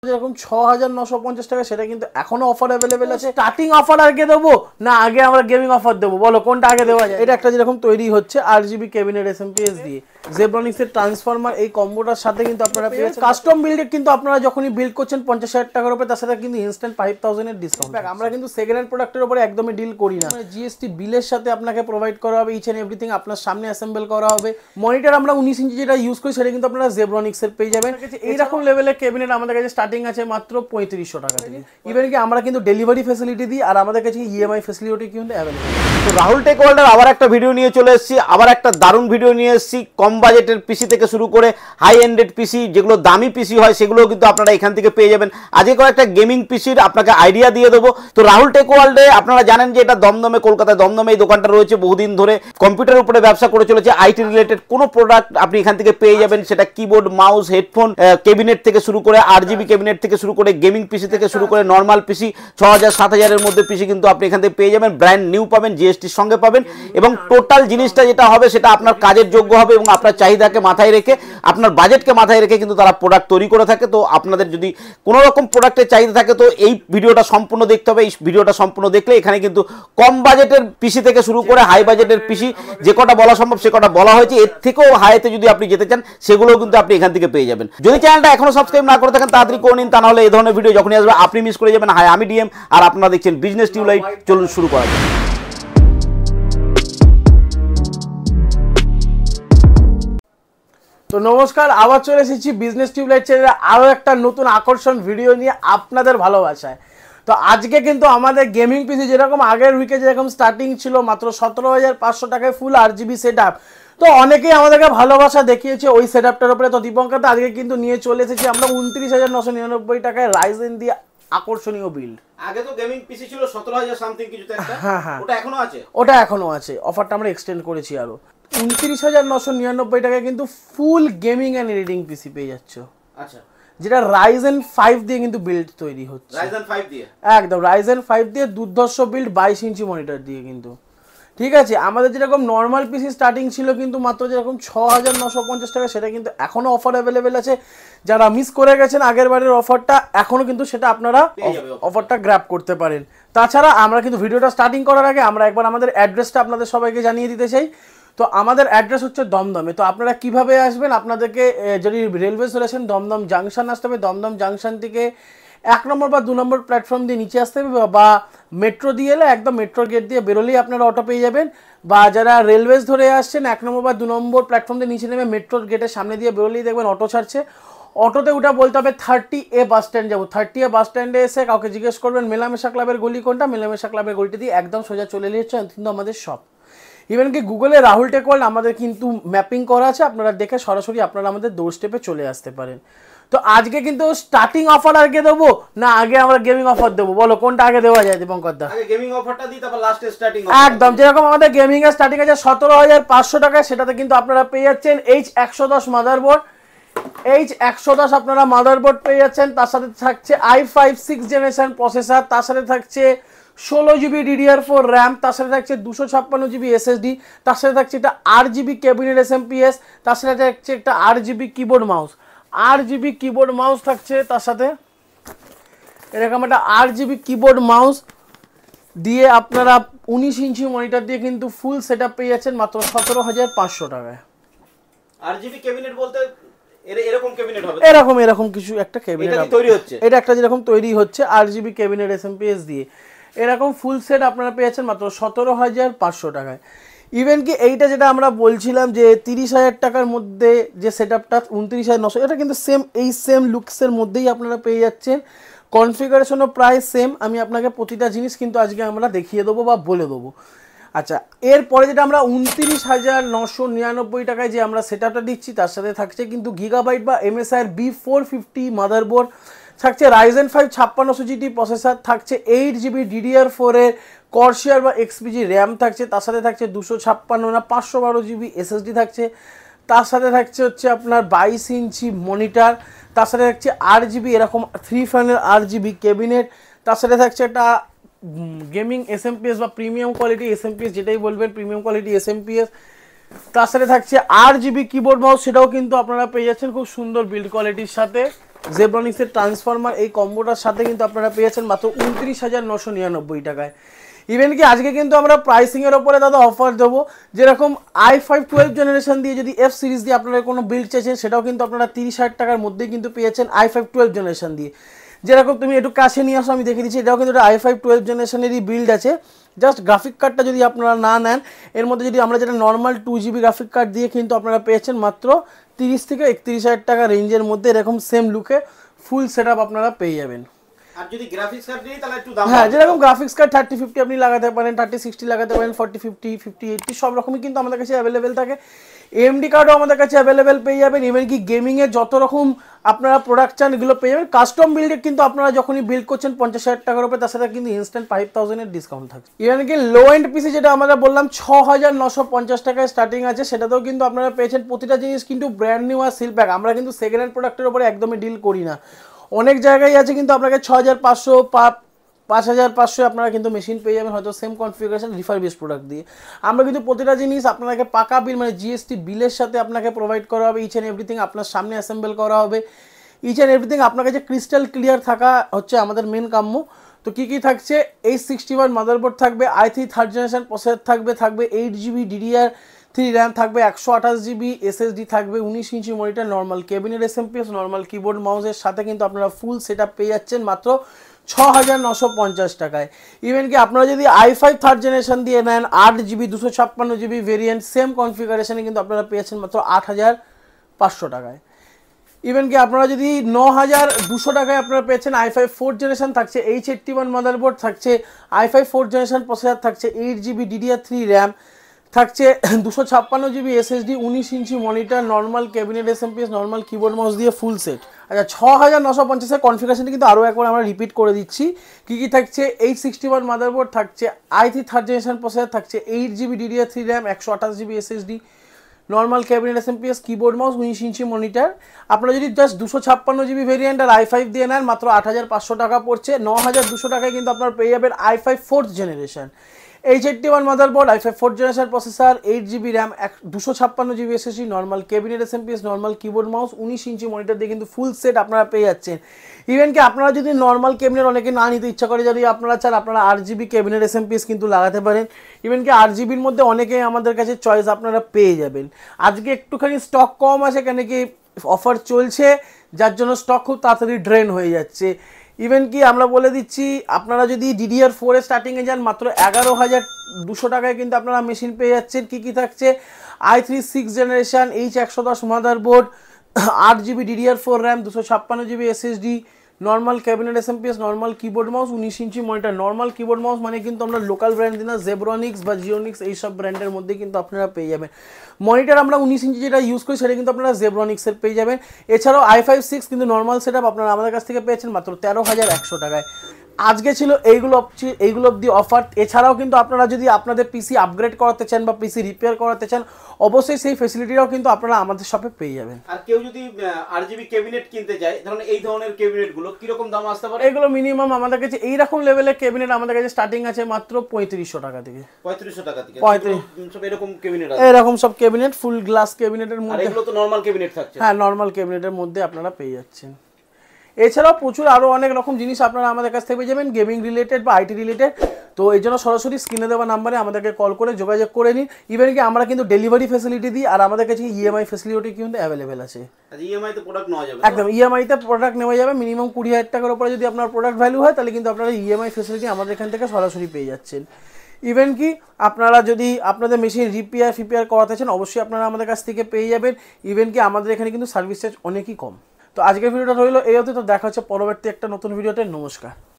যেরকম ৬,৯৫০ টাকা সেটা কিন্তু এখনো অফার অ্যাভেলেবেল আছে। স্টার্টিং অফার আগে দেবো না আগে আমরা গেমিং অফার দেবো, বলো কোনটা আগে দেওয়া যায়? এটা একটা যেরকম তৈরি হচ্ছে 8GB ক্যাবিনেট এসএমপিএস দিয়ে জেব্রনিক্সের ট্রান্সফরমার, এই কম্বোটার সাথে কিন্তু আপনারা পেয়েছেন কাস্টম বিল্ডে। কিন্তু আপনারা যখনই বিল্ড করছেন 50,000 টাকার উপরে, তার সাথে কিন্তু ইনস্ট্যান্ট 5,000 এর ডিসকাউন্ট। আমরা কিন্তু সেকেন্ড হ্যান্ড প্রোডাক্টের উপরে একদমই ডিল করি না। জিএসটি বিলের সাথে আপনাকে প্রোভাইড করা হবে, ইচ এন্ড এভরিথিং আপনার সামনে অ্যাসেম্বল করা হবে। মনিটর আমরা 19 ইঞ্চি যেটা ইউজ করি সেটা কিন্তু আপনারা জেব্রনিক্সের পেয়ে যাবেন। এইরকম লেভেলের ক্যাবিনেট আমাদের কাছে স্টার্টিং আছে মাত্র 3500 টাকা থেকে। ইভেন কি আমরা কিন্তু ডেলিভারি ফ্যাসিলিটি দিই, আর আমাদের কাছে ইএমআই ফ্যাসিলিটি কিন্তু অ্যাভেলেবল। তো রাহুল টেক ওয়ার্ল্ডের আবার একটা ভিডিও নিয়ে চলে এসেছি, আবার একটা দারুণ ভিডিও নিয়ে এসেছি। কম বাজেটের পিসি থেকে শুরু করে হাই এন্ডেড পিসি, যেগুলো দামি পিসি হয় সেগুলো কিন্তু আপনারা এখান থেকে পেয়ে যাবেন। আজকে কয়েকটা গেমিং পিসির আপনাকে আইডিয়া দিয়ে দেবো। তো রাহুল টেক ওয়ার্ল্ডে আপনারা জানেন যে এটা দমদমে, কলকাতায় দমদমে এই দোকানটা রয়েছে। বহুদিন ধরে কম্পিউটারের উপরে ব্যবসা করে চলেছে। আইটি রিলেটেড কোনো প্রোডাক্ট আপনি এখান থেকে পেয়ে যাবেন, সেটা কিবোর্ড, মাউস, হেডফোন, ক্যাবিনেট থেকে শুরু করে 8GB ক্যাবিনেট থেকে শুরু করে গেমিং পিসি থেকে শুরু করে নর্মাল পিসি 6,000 7,000 এর মধ্যে পিসি কিন্তু আপনি এখান থেকে পেয়ে যাবেন। ব্র্যান্ড নিউ পাবেন, জিএসটির সঙ্গে পাবেন, এবং টোটাল জিনিসটা যেটা হবে সেটা আপনার কাজের যোগ্য হবে এবং আপনার চাহিদাকে মাথায় রেখে, আপনার বাজেটকে মাথায় রেখে কিন্তু তারা প্রোডাক্ট তৈরি করে থাকে। তো আপনাদের যদি কোনো রকম প্রোডাক্টের চাহিদা থাকে তো এই ভিডিওটা সম্পূর্ণ দেখতে হবে। এই ভিডিওটা সম্পূর্ণ দেখলে এখানে কিন্তু কম বাজেটের পিসি থেকে শুরু করে হাই বাজেটের পিসি যে কটা বলা সম্ভব সে কটা বলা হয়েছে। এর থেকেও হাইতে যদি আপনি যেতে চান সেগুলোও কিন্তু আপনি এখান থেকে পেয়ে যাবেন। যদি চ্যানেলটা এখনো সাবস্ক্রাইব না করে থাকেন তাড়াতাড়ি করে নিন, তা নাহলে এই ধরনের ভিডিও যখনই আসবে আপনি মিস করে যাবেন। হাই, আমি ডিএম, আর আপনারা দেখছেন বিজনেস টিউবলাইট। চলুন শুরু করা যাক। তো নমস্কার, আবার চলে এসেছি বিজনেস টিউবলাইট চ্যানেলে আরও একটা নতুন আকর্ষণ ভিডিও নিয়ে আপনাদের ভালোবাসায়। তো আজকে কিন্তু আমাদের গেমিং পিসি যেরকম আগের উইকে যেরকম স্টার্টিং ছিল মাত্র 17,500 টাকায় ফুল 8GB সেট আপ। তো অনেকেই আমাদেরকে ভালোবাসা দেখিয়েছে ওই সেট আপটার উপরে। তো দীপঙ্কর তো আজকে কিন্তু নিয়ে চলে এসেছি আমরা 29,999 টাকায় রাইজেন দিয়ে আকর্ষণীয় বিল্ড। আগে তো গেমিং পিসি ছিল 17,000 সামথিং কিছুতে একটা। হ্যাঁ, ওটা এখনো আছে? ওটা এখনো আছে, অফারটা আমরা এক্সটেন্ড করেছি আরো। 29,999 টাকায় কিন্তু ফুল গেমিং অ্যান্ড এডিটিং পিসি পেয়ে যাচ্ছ। আচ্ছা, যেটা রাইজেন 5 দিয়ে কিন্তু বিল্ড তৈরি হচ্ছে। রাইজেন 5 দিয়ে? একদম রাইজেন 5 দিয়ে দুর্ধর্ষ বিল্ড 22 ইঞ্চি মনিটর দিয়ে কিন্তু। ঠিক আছে, আমাদের যেরকম নর্মাল পিসি স্টার্টিং ছিল কিন্তু মাত্র যেরকম 6,950 টাকা, সেটা কিন্তু এখনো অফার অ্যাভেলেবেল আছে। যারা মিস করে গেছেন আগের বারের অফারটা, এখনো কিন্তু সেটা আপনারা অফারটা গ্র্যাব করতে পারেন। তাছাড়া আমরা কিন্তু ভিডিওটা স্টার্টিং করার আগে আমরা একবার আমাদের অ্যাড্রেসটা আপনাদের সবাইকে জানিয়ে দিতে চাই। তো আমাদের অ্যাড্রেস হচ্ছে দমদমে। তো আপনারা কিভাবে আসবেন, আপনাদেরকে যদি রেলওয়ে স্টেশন দমদম জাংশন আসতে হবে, দমদম জাংশন থেকে 1 নম্বর বা 2 নম্বর প্ল্যাটফর্ম দিয়ে নিচে আসতে হবে, বা মেট্রো দিয়ে এলে একদম মেট্রো গেট দিয়ে বেরোলেই আপনারা অটো পেয়ে যাবেন। বা যারা রেলওয়েজ ধরে আসছেন 1 নম্বর বা 2 নম্বর প্ল্যাটফর্ম দিয়ে নিচে নেমে মেট্রোর গেটের সামনে দিয়ে বেরোলেই দেখবেন অটো ছাড়ছে। অটোতে উঠা বলতে হবে 30A বাস স্ট্যান্ড যাবো। 30A বাস স্ট্যান্ডে এসে কাউকে জিজ্ঞেস করবেন মেলামেশা ক্লাবের গলি কোনটা, মেলামেশা ক্লাবের গলিটা দিয়ে একদম সোজা চলে এলে হচ্ছে কিন্তু আমাদের শপ। ইভেন কি গুগলে রাহুল টেক ওয়ার্ল্ড আমাদের কিন্তু ম্যাপিং করা আছে, আপনারা দেখে সরাসরি আপনারা আমাদের ডোর স্টেপে চলে আসতে পারেন। তো আজকে কিন্তু স্টার্টিং অফার আগে দেবো না আগে আমরা গেমিং অফার দেবো, বলো কোনটা আগে দেওয়া যায় দীপঙ্কর দা? আগে গেমিং অফারটা দিই, তারপর লাস্টে স্টার্টিং। একদম, যেরকম আমাদের গেমিং এর স্টার্টিং আছে 17,500 টাকায়, সেটাতে কিন্তু আপনারা পেয়ে যাচ্ছেন H110 মাদারবোর্ড। H110 আপনারা মাদারবোর্ড পেয়ে যাচ্ছেন, তার সাথে থাকছে i5 6th জেনারেশন প্রসেসর, তার সাথে থাকছে 16GB DDR4 র্যাম, তার সাথে থাকছে 256GB SSD, তার সাথে থাকছে একটা 8GB ক্যাবিনেট এসএমপিএস, তার সাথে থাকছে একটা 8GB keyboard mouse. 8GB keyboard mouse থাকছে তার সাথে, এরকম একটা 8GB কিবোর্ড মাউস দিয়ে আপনারা 19 ইঞ্চি মনিটর দিয়ে কিন্তু ফুল সেট আপ পেয়ে যাচ্ছেন মাত্র 17,500 টাকায়। 8GB ক্যাবিনেট বলতে এরকম ক্যাবিনেট হবে? এরকম কিছু একটা ক্যাবিনেট তৈরি হচ্ছে। এটা একটা যেরকম তৈরি হচ্ছে 8GB ক্যাবিনেট এসএমপিএস দিয়ে, এরকম ফুল সেট আপনারা পেয়েছেন মাত্র 17,500 টাকায়। ইভেন কি এইটা যেটা আমরা বলছিলাম যে 30,000 টাকার মধ্যে যে সেট আপটা 29,900, এটা কিন্তু সেম এই সেম লুকসের মধ্যেই আপনারা পেয়ে যাচ্ছেন। কনফিগারেশনও প্রায় সেম। আমি আপনাকে প্রতিটা জিনিস কিন্তু আজকে আমরা দেখিয়ে দেবো বা বলে দেবো। আচ্ছা, এরপরে যেটা আমরা 29,999 টাকায় যে আমরা সেট আপটা দিচ্ছি, তার সাথে থাকছে কিন্তু গিগাবাইট বা MSI B450 মাদারবোর্ড, থাকছে রাইজেন 5 5600GT প্রসেসর, থাকছে 8GB DDR4 এর কর্সিয়ার বা XPG র্যাম থাকছে, তার সাথে থাকছে 256 না 512GB SSD থাকছে, তার সাথে থাকছে হচ্ছে আপনার 22 ইঞ্চি মনিটর, তার সাথে থাকছে 8GB এরকম 3 ফ্যানের 8GB ক্যাবিনেট, তার সাথে থাকছে একটা গেমিং এসএমপিএস বা প্রিমিয়াম কোয়ালিটি এসএমপিএস, যেটাই বলবেন প্রিমিয়াম কোয়ালিটি এসএমপিএস, তার সাথে থাকছে 8GB কিবোর্ড মাউস, সেটাও কিন্তু আপনারা পেয়ে যাচ্ছেন খুব সুন্দর বিল্ড কোয়ালিটির সাথে। জেব্রনিক্সের ট্রান্সফরমার এই কম্বোটার সাথে কিন্তু আপনারা পেয়েছেন মাত্র 29,999 টাকায়। ইভেন কি আজকে কিন্তু আমরা প্রাইসিংয়ের ওপরে দাদা অফার দেবো, যেরকম i5 12 জেনারেশন দিয়ে যদি এফ সিরিজ দিয়ে আপনারা কোনো বিল্ড চেয়েছেন সেটাও কিন্তু আপনারা 30,000 টাকার মধ্যেই কিন্তু পেয়েছেন i5 12 জেনারেশন দিয়ে। যেরকম তুমি একটু কাছে নিয়ে আসো, আমি দেখে দিচ্ছি, এটাও কিন্তু i5 12 জেনারেশনেরই বিল্ড আছে। জাস্ট গ্রাফিক কার্ডটা যদি আপনারা না নেন, এর মধ্যে যদি আমরা যেটা নর্মাল 2GB গ্রাফিক কার্ড দিয়ে কিন্তু আপনারা পেয়েছেন মাত্র 30 থেকে 31,000 টাকা রেঞ্জের মধ্যে এরকম সেম লুকে ফুল সেট আপ আপনারা পেয়ে যাবেন। আর যদি গ্রাফিক্স কার্ড নেই তাহলে একটু দাম, হ্যাঁ, যেরকম গ্রাফিক্স কার্ড 3050 আপনি লাগাতে পারেন, 3060 লাগাতে পারেন, 4050 5080 সব রকমই কিন্তু আমাদের কাছে অ্যাভেলেবেল থাকে। এমডি কার্ডও আমাদের কাছে অ্যাভেলেবেল পেয়ে যাবেন। ইভেন কি গেমিংয়ের যত রকম আপনারা প্রোডাক্ট চান এগুলো পেয়ে যাবেন। কাস্টম বিল্ডে কিন্তু আপনারা যখনই বিল্ড করছেন 50,000 টাকার উপরে, তার সাথে কিন্তু ইনস্ট্যান্ট 5,000 এর ডিসকাউন্ট থাকে। ইভেন কি লো এন্ড পিসি যেটা আমরা বললাম 6,950 টাকায় স্টার্টিং আছে, সেটাতেও কিন্তু আপনারা পেয়েছেন। প্রতিটা জিনিস কিন্তু ব্র্যান্ড নিউ আর সিল প্যাক। আমরা কিন্তু সেকেন্ড হ্যান্ড প্রোডাক্টের উপরে একদমই ডিল করি না। অনেক জায়গায় আছে কিন্তু আপনাকে 6,500 5,500 আপনারা কিন্তু মেশিন পেয়ে যাবেন, হয়তো সেম কনফিগারেশন রিফারবিশ প্রোডাক্ট দিয়ে। আমরা কিন্তু প্রতিটা জিনিস আপনাকে পাকা বিল মানে জিএসটি বিলের সাথে আপনাকে প্রোভাইড করা হবে। ইচ অ্যান্ড এভরিথিং আপনার সামনে অ্যাসেম্বল করা হবে। ইচ অ্যান্ড এভরিথিং আপনার কাছে ক্রিস্টাল ক্লিয়ার থাকা হচ্ছে আমাদের মেন কাম্য। তো কী কী থাকছে, 861 মাদারবোর্ড থাকবে, i3 থার্ড জেনারেশন প্রসেসর থাকবে 8GB DDR3 র্যাম থাকবে, 128GB SSD থাকবে, 19 inch monitor, normal cabinet SMPS, normal keyboard মাউসের সাথে কিন্তু আপনারা ফুল সেট আপ পেয়ে যাচ্ছেন মাত্র 6,950 টাকায়। ইভেন কি আপনারা যদি i5 থার্ড জেনারেশন দিয়ে নেন 8GB 256GB ভেরিয়েন্ট সেম কনফিগারেশনে কিন্তু আপনারা পেয়েছেন মাত্র 8,500 টাকায়। ইভেন কি আপনারা যদি 9,200 টাকায় আপনারা পেয়েছেন i5 4th জেনারেশন থাকছে, H81 মাদারবোর্ড থাকছে, i5 4th জেনারেশন প্রসেসর থাকছে, 8GB DDR3 র্যাম থাকছে, 256GB SSD, 19 inch monitor, normal cabinet SMPS, normal keyboard mouse দিয়ে ফুল সেট। আচ্ছা, 6,950-এর কনফিগারেশনটা কিন্তু আরও একবার আমরা রিপিট করে দিচ্ছি। কী কী থাকছে, 861 মাদারবোর্ড থাকছে, i3 থার্ড জেনারেশন প্রসেসর থাকছে, 8GB DDR3 RAM, 128GB SSD, normal cabinet SMPS, keyboard mouse, 19 inch monitor. আপনারা যদি জাস্ট 256GB ভেরিয়েন্ট আর i5 দিয়ে নেন মাত্র 8,500 টাকা পড়ছে। 9,200 টাকায় কিন্তু আপনারা পেয়ে যাবেন i5 4th generation, H81 motherboard, i5 4th generation processor, 8GB RAM, 256GB SSD, normal cabinet SMPS, normal keyboard mouse, 19 inch monitor দিয়ে কিন্তু ফুল সেট আপনারা পেয়ে যাচ্ছেন। ইভেন কি আপনারা যদি নর্মাল ক্যাবিনেট অনেকে না নিতে ইচ্ছা করে, যদি আপনারা চান আপনারা 8GB ক্যাবিনেট এসএমপিএস কিন্তু লাগাতে পারেন। ইভেন কি 8GBর মধ্যে অনেকেই আমাদের কাছে চয়েস আপনারা পেয়ে যাবেন। আজকে একটুখানি স্টক কম আছে, কেন কি অফার চলছে, যার জন্য স্টক খুব তাড়াতাড়ি ড্রেন হয়ে যাচ্ছে। ইভেন কি আমরা বলে দিচ্ছি, আপনারা যদি DDR4 এর স্টার্টিংয়ে যান মাত্র 11,200 টাকায় কিন্তু আপনারা মেশিন পেয়ে যাচ্ছেন। কী কী থাকছে, i3 6th generation, H110 motherboard, 8GB DDR4 RAM, 256GB SSD, normal cabinet SMPS, normal keyboard mouse, 19 inch monitor. Normal keyboard mouse মানে কিন্তু আমরা লোকাল ব্র্যান্ড দিই না, জেব্রনিক্স বা জিওনিক্স এইসব ব্র্যান্ডের মধ্যে কিন্তু আপনারা পেয়ে যাবেন। মনিটর আমরা 19 ইঞ্চি যেটা ইউজ করি সেটা কিন্তু আপনারা জেব্রনিক্সের পেয়ে যাবেন। এছাড়াও i5 6 কিন্তু নর্মাল সেট আপ আপনারা আমাদের কাছ থেকে পেয়েছেন মাত্র 13,100 টাকায়। আজকে ছিল এইগুলো অবধি অফার। এছাড়াও কিন্তু আপনারা যদি আপনাদের পিসি আপগ্রেড করাতে চান বা পিসি রিপেয়ার করাতে চান, অবশ্যই সেই ফেসিলিটিটাও কিন্তু আপনারা আমাদের শপে পেয়ে যাবেন। আর কেউ যদি 8GB ক্যাবিনেট কিনতে চায়, ধরুন এই ধরনের ক্যাবিনেটগুলো কিরকম দাম আসতে পারে? এগুলো মিনিমাম আমাদের কাছে এইরকম লেভেলের ক্যাবিনেট আমাদের কাছে স্টার্টিং আছে মাত্র 3,500 টাকা থেকে। 3,500 টাকা থেকে 35 সব এরকম ক্যাবিনেট আছে? এরকম সব ক্যাবিনেট ফুল গ্লাস ক্যাবিনেটের আর মধ্যে। এগুলো তো নরমাল ক্যাবিনেট থাকছে? হ্যাঁ, নর্মাল ক্যাবিনেটের মধ্যে আপনারা পেয়ে যাচ্ছেন। এছাড়াও প্রচুর আরও অনেক রকম জিনিস আপনারা আমাদের কাছ থেকে পেয়ে যাবেন, গেমিং রিলেটেড বা আইটি রিলেটেড। তো এই জন্য সরাসরি স্ক্রিনে দেওয়া নাম্বারে আমাদেরকে কল করে যোগাযোগ করে নিন। ইভেন কি আমরা কিন্তু ডেলিভারি ফ্যাসিলিটি দিই, আর আমাদের কাছে ইএমআই ফ্যাসিলিটি কিন্তু অ্যাভেলেবেল আছে। ইএমআই তে প্রোডাক্ট নেওয়া যাবে? একদম, ইএমআইতে প্রোডাক্ট নেওয়া যাবে। মিনিমাম 20,000 টাকার উপরে যদি আপনার প্রোডাক্ট ভ্যালু হয়, তাহলে কিন্তু আপনারা ইএমআই ফ্যাসিলিটি আমাদের এখান থেকে সরাসরি পেয়ে যাচ্ছেন। ইভেন কি আপনারা যদি আপনাদের মেশিন রিপেয়ার করাতে চান, অবশ্যই আপনারা আমাদের কাছ থেকে পেয়ে যাবেন। ইভেন কি আমাদের এখানে কিন্তু সার্ভিস চার্জ অনেকই কম। তো আজকের ভিডিওটা রইলো এই অবধি। তো দেখা হচ্ছে পরবর্তী একটা নতুন ভিডিওতে। নমস্কার।